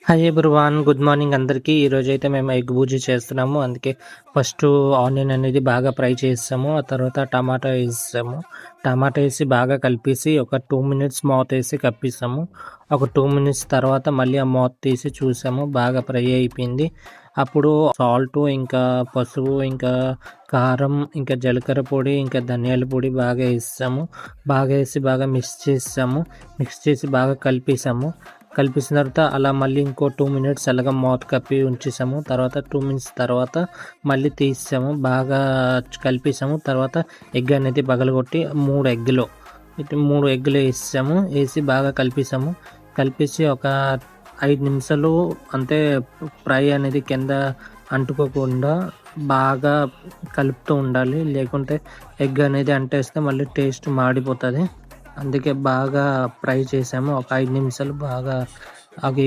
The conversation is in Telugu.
Hi everyone. గుడ్ మార్నింగ్ అందరికీ. ఈరోజైతే మేము ఎగ్ బుర్జీ చేస్తున్నాము. అందుకే ఫస్ట్ ఆనియన్ అనేది బాగా ఫ్రై చేసాము. ఆ తర్వాత టమాటా వేసాము. టమాటా వేసి బాగా కలిపేసి ఒక 2 మినిట్స్ మూత వేసి కప్పేసాము. ఒక 2 మినిట్స్ తర్వాత మళ్ళీ ఆ మూత తీసి చూసాము. బాగా ఫ్రై అయిపోయింది. అప్పుడు సాల్టు, ఇంకా పసుపు, ఇంకా కారం, ఇంకా జీలకర్ర పొడి, ఇంకా ధనియాల పొడి బాగా వేసాము. బాగా వేసి బాగా మిక్స్ చేసాము. మిక్స్ చేసి బాగా కలిపేసాము. కలిపేసిన తర్వాత అలా మళ్ళీ ఇంకో 2 మినిట్స్ అలాగా మూత కప్పి ఉంచేసాము. తర్వాత 2 మినిట్స్ తర్వాత మళ్ళీ తీసాము. బాగా కలిపేసాము. తర్వాత ఎగ్ అనేది పగలగొట్టి 3 ఎగ్గులు వేసాము. వేసి బాగా కలిపేసాము. కలిపేసి ఒక 5 నిమిషాలు అంతే. ఫ్రై అనేది కింద అంటుకోకుండా బాగా కలుపుతూ ఉండాలి. లేకుంటే ఎగ్ అనేది అంటేస్తే మళ్ళీ టేస్ట్ మాడిపోతుంది. అందుకే బాగా ఫ్రై చేసాము. ఒక 5 నిమిషాలు బాగా అవి